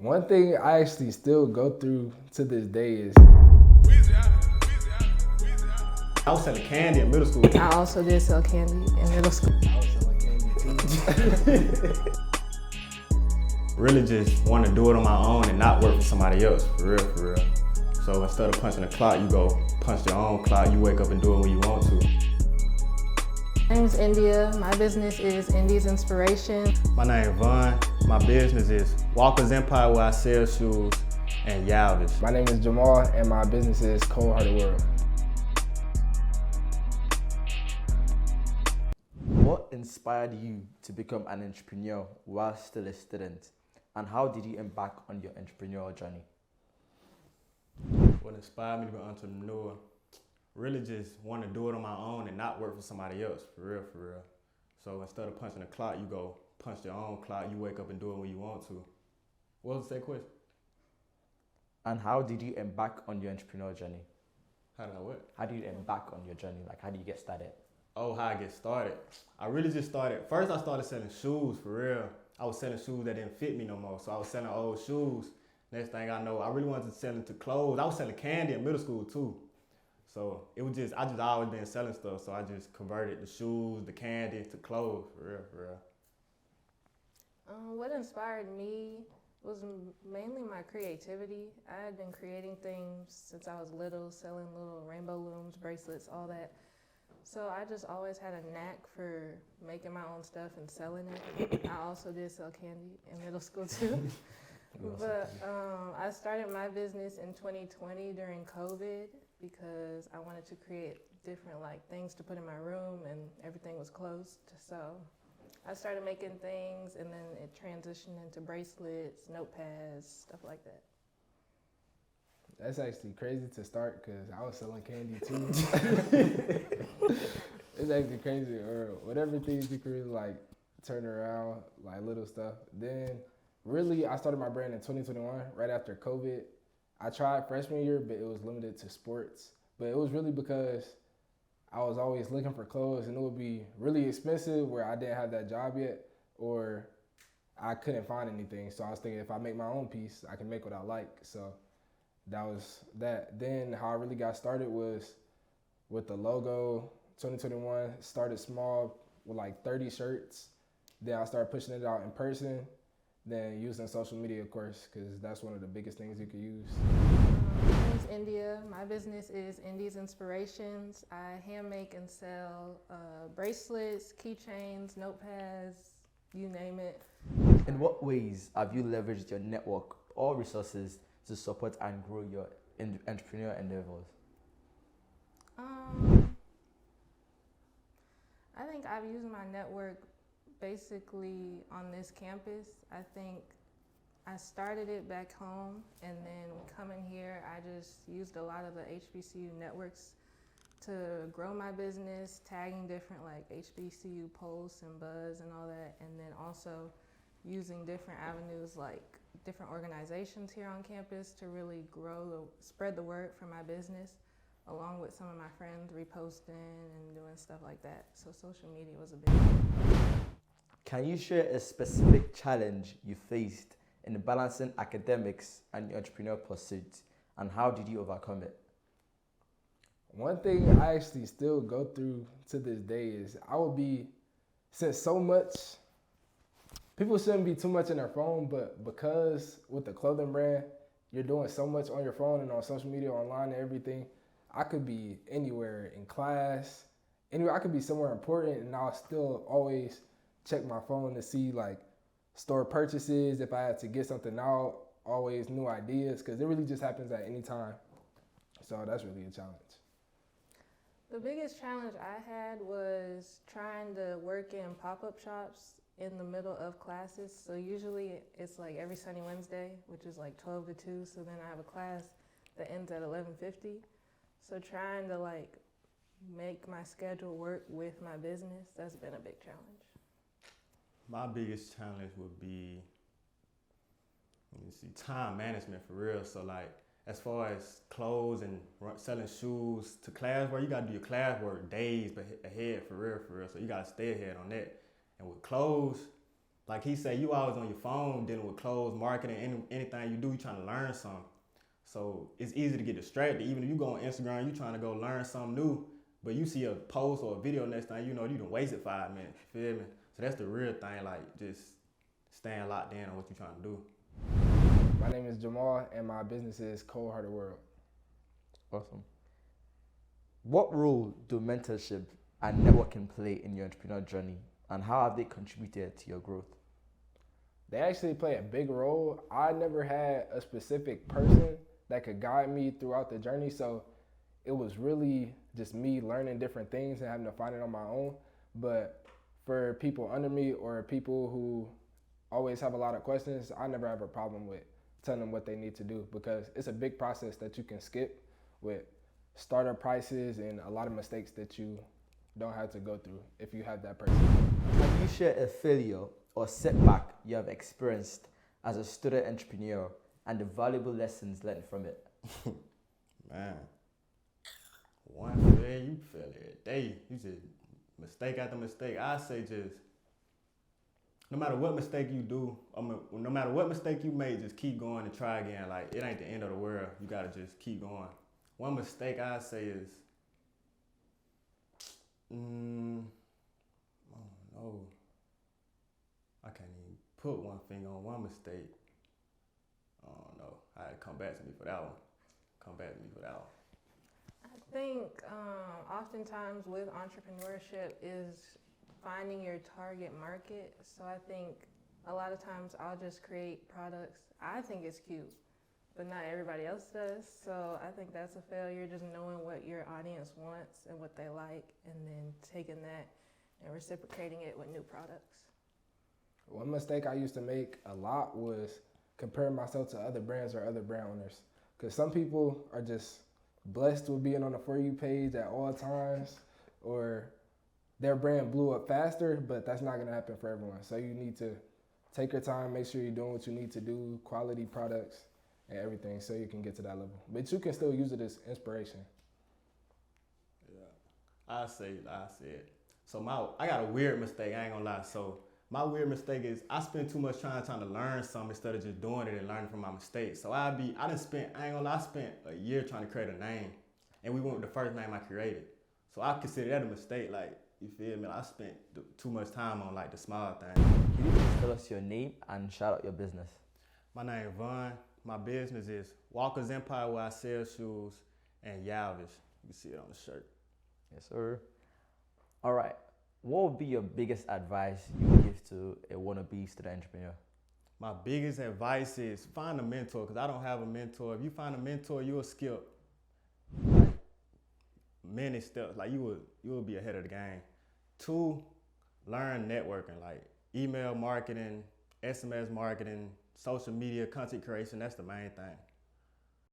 One thing I actually still go through to this day is I was selling candy in middle school. I also did sell candy in middle school. I was selling candy too. Really just want to do it on my own and not work for somebody else, for real, for real. So instead of punching the clock, you go punch your own clock. You wake up and do it when you want to. My name is India. My business is India's Inspiration. My name is Vaughn. My business is Walker's Empire, where I sell shoes, and Yalvis. My name is Jamal and my business is Cold Hearted World. What inspired you to become an entrepreneur while still a student? And how did you embark on your entrepreneurial journey? What inspired me to be an entrepreneur? Really just want to do it on my own and not work for somebody else, for real, for real. So instead of punching the clock, you go punch your own clock. You wake up and do it when you want to. What was the second question? And how did you embark on your entrepreneurial journey? How did I what? How did you embark on your journey? Like, how do you get started? Oh, how I get started. I really just started. First, I started selling shoes, for real. I was selling shoes that didn't fit me no more. So I was selling old shoes. Next thing I know, I really wanted to sell into clothes. I was selling candy in middle school too. So it was just, I just always been selling stuff. So I just converted the shoes, the candy to clothes, for real, for real. What inspired me was mainly my creativity. I had been creating things since I was little, selling little rainbow looms, bracelets, all that. So I just always had a knack for making my own stuff and selling it. I also did sell candy in middle school too. But I started my business in 2020 during COVID because I wanted to create different things to put in my room and everything was closed. So I started making things and then it transitioned into bracelets, notepads, stuff like that. That's actually crazy to start because I was selling candy too. It's actually crazy, or whatever things you could really turn around, little stuff. Then really I started my brand in 2021, right after COVID. I tried freshman year, but it was limited to sports. But it was really because I was always looking for clothes and it would be really expensive where I didn't have that job yet or I couldn't find anything. So I was thinking if I make my own piece, I can make what I like. So that was that. Then how I really got started was with the logo. 2021, started small with 30 shirts. Then I started pushing it out in person. Then using social media, of course, because that's one of the biggest things you could use. My name is India. My business is India's Inspirations. I hand make and sell bracelets, keychains, notepads, you name it. In what ways have you leveraged your network or resources to support and grow your entrepreneurial endeavors? I think I've used my network basically on this campus. I think I started it back home and then coming here, I just used a lot of the HBCU networks to grow my business, tagging different HBCU posts and buzz and all that, and then also using different avenues like different organizations here on campus to really spread the word for my business, along with some of my friends reposting and doing stuff like that. So social media was a big one. Can you share a specific challenge you faced in balancing academics and your entrepreneurial pursuit, and how did you overcome it? One thing I actually still go through to this day is since so much, people shouldn't be too much in their phone, but because with the clothing brand, you're doing so much on your phone and on social media, online and everything, I could be anywhere in class, anywhere. I could be somewhere important and I'll still always check my phone to see store purchases, if I had to get something out, always new ideas, because it really just happens at any time. So that's really a challenge. The biggest challenge I had was trying to work in pop-up shops in the middle of classes. So usually it's every Sunday, Wednesday, which is 12 to 2. So then I have a class that ends at 11:50. So trying to make my schedule work with my business, that's been a big challenge. My biggest challenge would be, time management, for real. So as far as clothes and selling shoes to class work, you gotta do your class work days ahead, for real, for real. So you gotta stay ahead on that. And with clothes, Like he said, you always on your phone dealing with clothes, marketing, anything you do, you trying to learn something. So it's easy to get distracted. Even if you go on Instagram, you trying to go learn something new, but you see a post or a video next time, you know you done wasted 5 minutes. You feel me? So that's the real thing, like just staying locked in on what you're trying to do. My name is Jamal, and my business is Cold Hearted World. Awesome. What role do mentorship and networking play in your entrepreneurial journey, and how have they contributed to your growth? They actually play a big role. I never had a specific person that could guide me throughout the journey, so it was really just me learning different things and having to find it on my own. But for people under me or people who always have a lot of questions, I never have a problem with telling them what they need to do, because it's a big process that you can skip with startup prices and a lot of mistakes that you don't have to go through if you have that person. Can you share a failure or setback you have experienced as a student entrepreneur and the valuable lessons learned from it? Man, one fail, you fail every day. You just mistake after mistake. I say just, no matter what mistake you do, no matter what mistake you make, just keep going and try again. Like, it ain't the end of the world. You gotta just keep going. One mistake I say is, I don't know. I can't even put one finger on one mistake. I don't know. I had to come back to me for that one. I think oftentimes with entrepreneurship is finding your target market. So I think a lot of times I'll just create products. I think it's cute, but not everybody else does. So I think that's a failure, just knowing what your audience wants and what they like, and then taking that and reciprocating it with new products. One mistake I used to make a lot was comparing myself to other brands or other brand owners. Because some people are just blessed with being on the For You page at all times, or their brand blew up faster, but that's not going to happen for everyone. So you need to take your time, make sure you're doing what you need to do, quality products and everything, so you can get to that level. But you can still use it as inspiration. Yeah, I say it. So I got a weird mistake, I ain't gonna lie. So my weird mistake is I spend too much time trying to learn something instead of just doing it and learning from my mistakes. So I spent a year trying to create a name, and we went with the first name I created. So I consider that a mistake. Like, you feel me? I spent too much time on like the small things. Can you please tell us your name and shout out your business? My name is Vaughn. My business is Walker's Empire, where I sell shoes, and Yalvish. You can see it on the shirt. Yes, sir. All right. What would be your biggest advice you would give to a wannabe student entrepreneur? My biggest advice is find a mentor, because I don't have a mentor. If you find a mentor, you'll skip like many steps. Like you will be ahead of the game. 2, learn networking, like email marketing, SMS marketing, social media, content creation. That's the main thing.